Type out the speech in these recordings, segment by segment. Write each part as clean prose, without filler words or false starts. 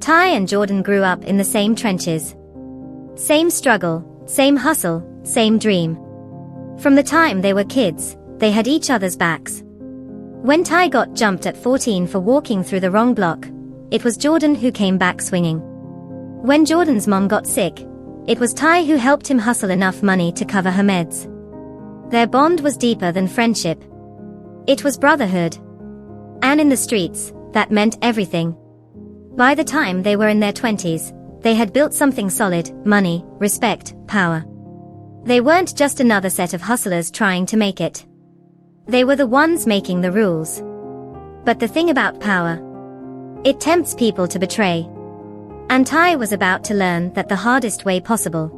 Ty and Jordan grew up in the same trenches. Same struggle, same hustle, same dream. From the time they were kids, they had each other's backs. When Ty got jumped at 14 for walking through the wrong block, it was Jordan who came back swinging. When Jordan's mom got sick, it was Ty who helped him hustle enough money to cover her meds. Their bond was deeper than friendship. It was brotherhood. And in the streets, that meant everything. By the time they were in their 20s, they had built something solid: money, respect, power. They weren't just another set of hustlers trying to make it. They were the ones making the rules. But the thing about power, it tempts people to betray. And Ty was about to learn that the hardest way possible.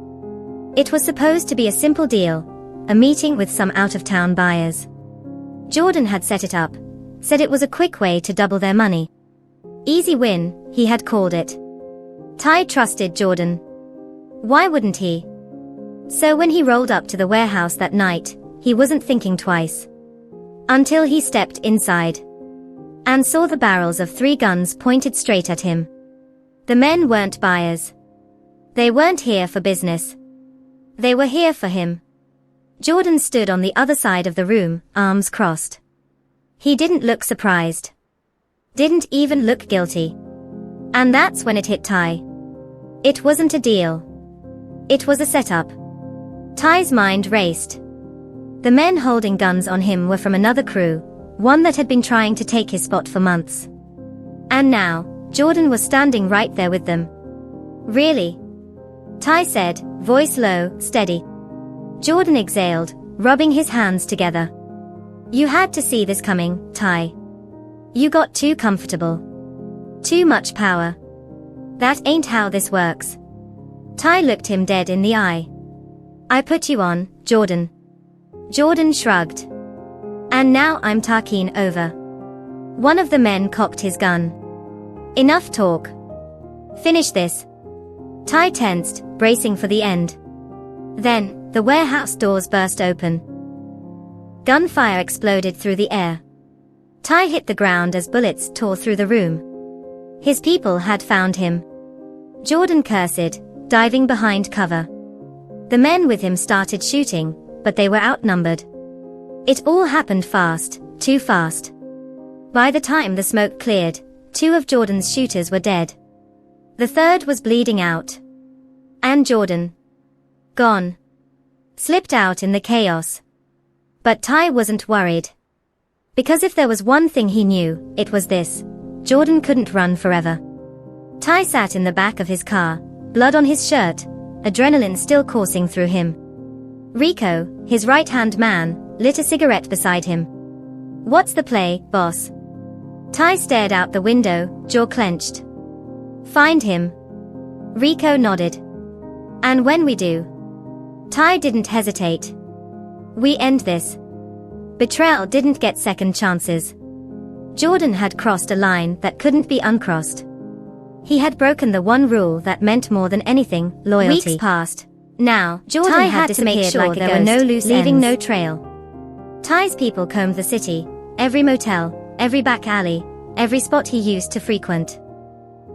It was supposed to be a simple deal, a meeting with some out-of-town buyers. Jordan had set it up, said it was a quick way to double their money. Easy win, he had called it. Ty trusted Jordan. Why wouldn't he? So when he rolled up to the warehouse that night, he wasn't thinking twice. Until he stepped inside and saw the barrels of 3 guns pointed straight at him. The men weren't buyers. They weren't here for business. They were here for him. Jordan stood on the other side of the room, arms crossed. He didn't look surprised. Didn't even look guilty. And that's when it hit Ty. It wasn't a deal. It was a setup. Ty's mind raced. The men holding guns on him were from another crew, one that had been trying to take his spot for months. And now, Jordan was standing right there with them. Really? Ty said, voice low, steady. Jordan exhaled, rubbing his hands together. You had to see this coming, Ty. You got too comfortable. Too much power. That ain't how this works. Ty looked him dead in the eye. I put you on, Jordan. Jordan shrugged. And now I'm talking over. One of the men cocked his gun. Enough talk. Finish this. Ty tensed, bracing for the end. Then, the warehouse doors burst open. Gunfire exploded through the air. Ty hit the ground as bullets tore through the room. His people had found him. Jordan cursed, diving behind cover. The men with him started shooting, but they were outnumbered. It all happened fast, too fast. By the time the smoke cleared, 2 of Jordan's shooters were dead. The third was bleeding out. And Jordan, gone. Slipped out in the chaos. But Ty wasn't worried. Because if there was one thing he knew, it was this: Jordan couldn't run forever. Ty sat in the back of his car, blood on his shirt, adrenaline still coursing through him. Rico, his right-hand man, lit a cigarette beside him. What's the play, boss? Ty stared out the window, jaw clenched. Find him. Rico nodded. And when we do? Ty didn't hesitate. We end this. Betrayal didn't get second chances. Jordan had crossed a line that couldn't be uncrossed. He had broken the one rule that meant more than anything: loyalty. Weeks passed. Now, Jordan had to make sure like there were no loose leaving ends. No trail. Ty's people combed the city, every motel, every back alley, every spot he used to frequent.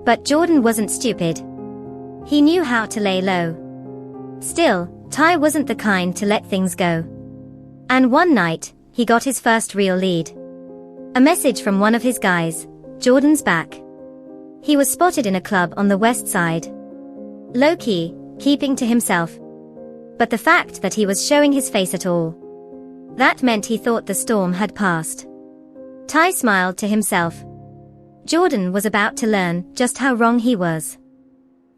But Jordan wasn't stupid. He knew how to lay low. Still, Ty wasn't the kind to let things go. And one night, he got his first real lead. A message from one of his guys, Jordan's back. He was spotted in a club on the west side. Low-key, keeping to himself. But the fact that he was showing his face at all, that meant he thought the storm had passed. Ty smiled to himself. Jordan was about to learn just how wrong he was.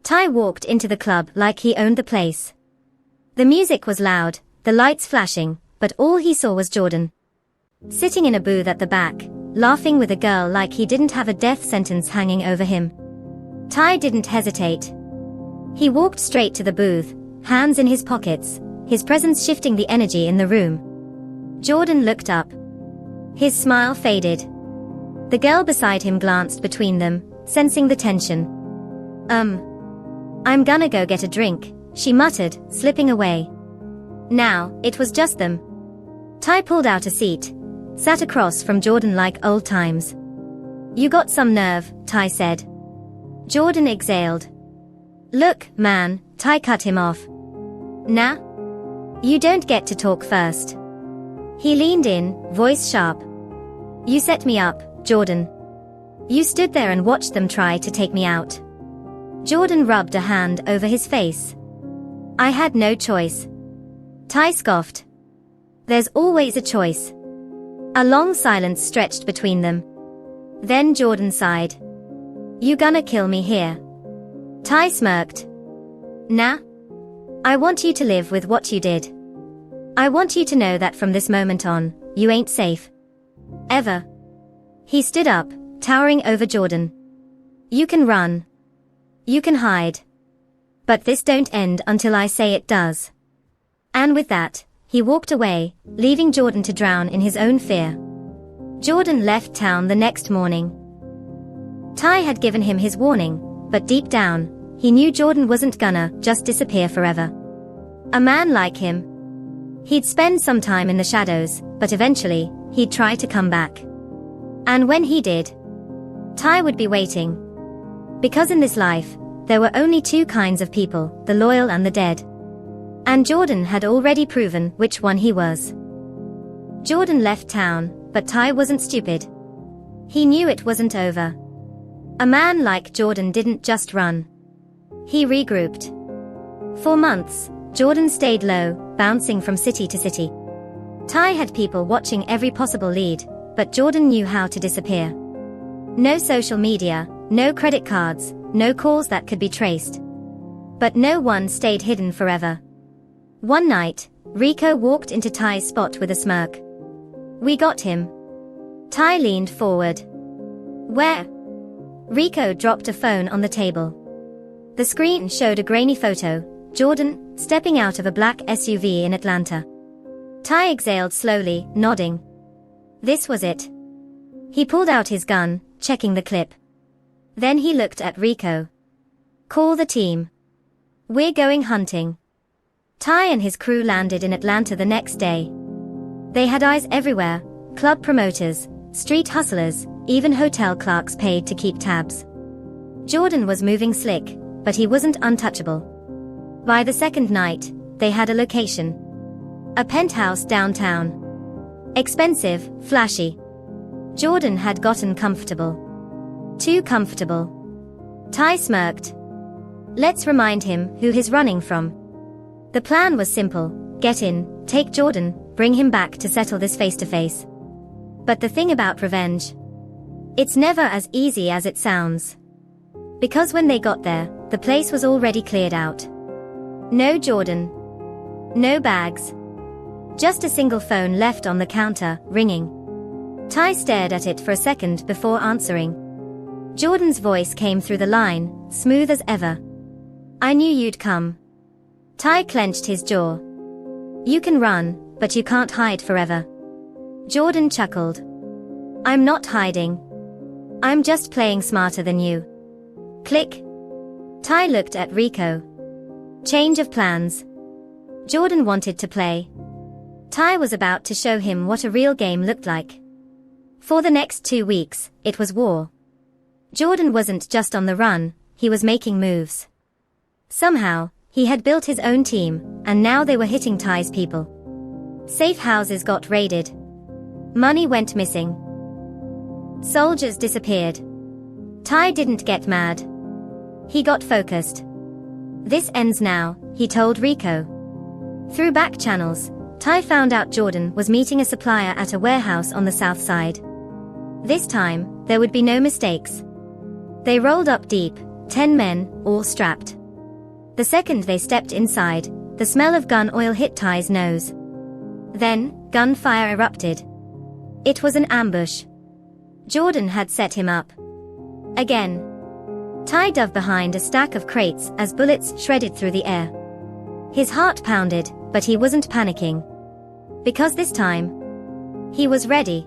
Ty walked into the club like he owned the place. The music was loud, the lights flashing, but all he saw was Jordan. Sitting in a booth at the back, laughing with a girl like he didn't have a death sentence hanging over him. Ty didn't hesitate. He walked straight to the booth, hands in his pockets, his presence shifting the energy in the room. Jordan looked up. His smile faded. The girl beside him glanced between them, sensing the tension. I'm gonna go get a drink, she muttered, slipping away. Now, it was just them. Ty pulled out a seat, sat across from Jordan like old times. You got some nerve, Ty said. Jordan exhaled. Look, man, Ty cut him off. Nah. You don't get to talk first. He leaned in, voice sharp. You set me up, Jordan. You stood there and watched them try to take me out. Jordan rubbed a hand over his face. I had no choice. Ty scoffed. There's always a choice. A long silence stretched between them. Then Jordan sighed. You gonna kill me here? Ty smirked. Nah. I want you to live with what you did. I want you to know that from this moment on, you ain't safe. Ever. He stood up, towering over Jordan. You can run. You can hide. But this don't end until I say it does. And with that, he walked away, leaving Jordan to drown in his own fear. Jordan left town the next morning. Ty had given him his warning, but deep down, he knew Jordan wasn't gonna just disappear forever. A man like him. He'd spend some time in the shadows, but eventually, he'd try to come back. And when he did, Ty would be waiting. Because in this life, there were only two kinds of people, the loyal and the dead. And Jordan had already proven which one he was. Jordan left town, but Ty wasn't stupid. He knew it wasn't over. A man like Jordan didn't just run. He regrouped. For months, Jordan stayed low, bouncing from city to city. Ty had people watching every possible lead, but Jordan knew how to disappear. No social media, no credit cards, no calls that could be traced. But no one stayed hidden forever. One night, Rico walked into Ty's spot with a smirk. We got him. Ty leaned forward. Where? Rico dropped a phone on the table. The screen showed a grainy photo, Jordan, stepping out of a black SUV in Atlanta. Ty exhaled slowly, nodding. This was it. He pulled out his gun, checking the clip. Then he looked at Rico. Call the team. We're going hunting. Ty and his crew landed in Atlanta the next day. They had eyes everywhere, club promoters, street hustlers, even hotel clerks paid to keep tabs. Jordan was moving slick, but he wasn't untouchable. By the second night, they had a location. A penthouse downtown. Expensive, flashy. Jordan had gotten comfortable. Too comfortable. Ty smirked. Let's remind him who he's running from. The plan was simple, get in, take Jordan, bring him back to settle this face-to-face. But the thing about revenge, it's never as easy as it sounds. Because when they got there, the place was already cleared out. No Jordan. No bags. Just a single phone left on the counter, ringing. Ty stared at it for a second before answering. Jordan's voice came through the line, smooth as ever. I knew you'd come. Ty clenched his jaw. You can run, but you can't hide forever. Jordan chuckled. I'm not hiding. I'm just playing smarter than you. Click. Ty looked at Rico. Change of plans. Jordan wanted to play. Ty was about to show him what a real game looked like. For the next 2 weeks, it was war. Jordan wasn't just on the run, he was making moves. Somehow, he had built his own team, and now they were hitting Ty's people. Safe houses got raided. Money went missing. Soldiers disappeared. Ty didn't get mad. He got focused. This ends now, he told Rico. Through back channels, Ty found out Jordan was meeting a supplier at a warehouse on the south side. This time, there would be no mistakes. They rolled up deep, 10 men, all strapped. The second they stepped inside, the smell of gun oil hit Ty's nose. Then, gunfire erupted. It was an ambush. Jordan had set him up. Again. Ty dove behind a stack of crates as bullets shredded through the air. His heart pounded, but he wasn't panicking. Because this time, he was ready.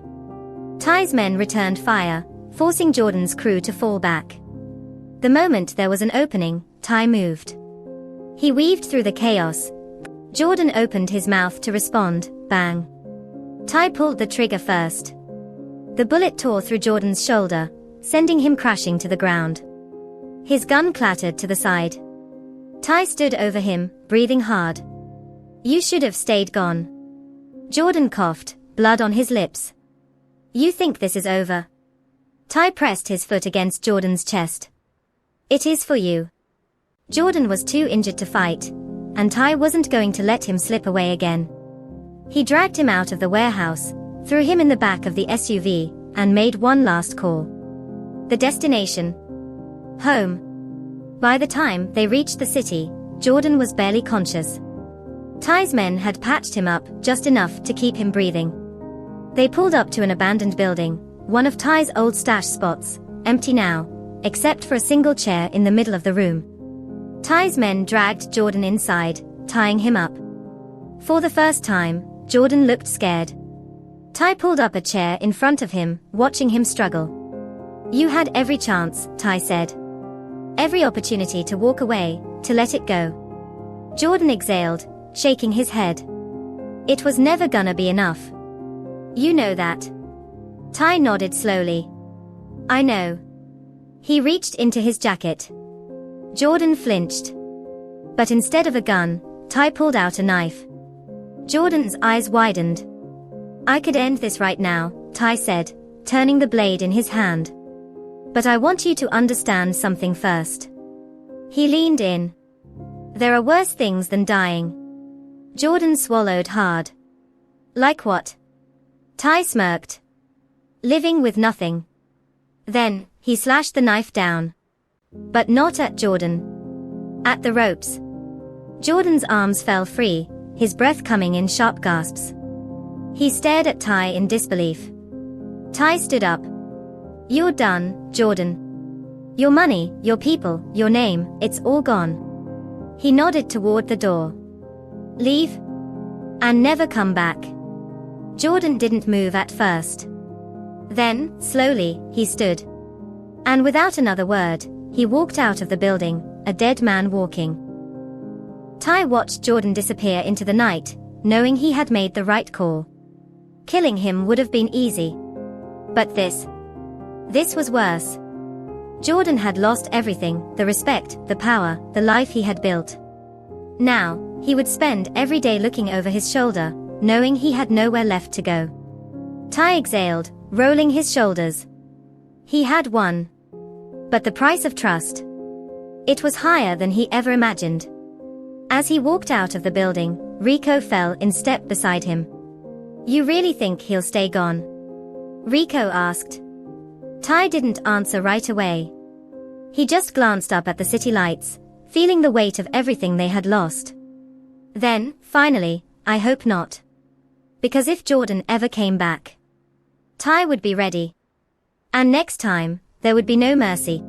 Ty's men returned fire, forcing Jordan's crew to fall back. The moment there was an opening, Ty moved. He weaved through the chaos. Jordan opened his mouth to respond, bang. Ty pulled the trigger first. The bullet tore through Jordan's shoulder, sending him crashing to the ground. His gun clattered to the side. Ty stood over him, breathing hard. "You should have stayed gone." Jordan coughed, blood on his lips. "You think this is over?" Ty pressed his foot against Jordan's chest. "It is for you." Jordan was too injured to fight, and Ty wasn't going to let him slip away again. He dragged him out of the warehouse, threw him in the back of the SUV, and made one last call. The destination: home. By the time they reached the city, Jordan was barely conscious. Ty's men had patched him up just enough to keep him breathing. They pulled up to an abandoned building, one of Ty's old stash spots, empty now, except for a single chair in the middle of the room. Ty's men dragged Jordan inside, tying him up. For the first time, Jordan looked scared. Ty pulled up a chair in front of him, watching him struggle. "You had every chance," Ty said. "Every opportunity to walk away, to let it go." Jordan exhaled, shaking his head. "It was never gonna be enough. You know that." Ty nodded slowly. "I know." He reached into his jacket. Jordan flinched. But instead of a gun, Ty pulled out a knife. Jordan's eyes widened. "I could end this right now," Ty said, turning the blade in his hand. "But I want you to understand something first." He leaned in. "There are worse things than dying." Jordan swallowed hard. "Like what?" Ty smirked. "Living with nothing." Then, he slashed the knife down. But not at Jordan. At the ropes. Jordan's arms fell free, his breath coming in sharp gasps. He stared at Ty in disbelief. Ty stood up. "You're done, Jordan. Your money, your people, your name, it's all gone." He nodded toward the door. "Leave? And never come back." Jordan didn't move at first. Then, slowly, he stood. And without another word, he walked out of the building, a dead man walking. Ty watched Jordan disappear into the night, knowing he had made the right call. Killing him would have been easy. But this was worse. Jordan had lost everything, the respect, the power, the life he had built. Now, he would spend every day looking over his shoulder, knowing he had nowhere left to go. Ty exhaled, rolling his shoulders. He had won. But the price of trust. It was higher than he ever imagined. As he walked out of the building, Rico fell in step beside him. "You really think he'll stay gone?" Rico asked. Ty didn't answer right away. He just glanced up at the city lights, feeling the weight of everything they had lost. Then, finally, "I hope not. Because if Jordan ever came back, Ty would be ready. And next time, there would be no mercy."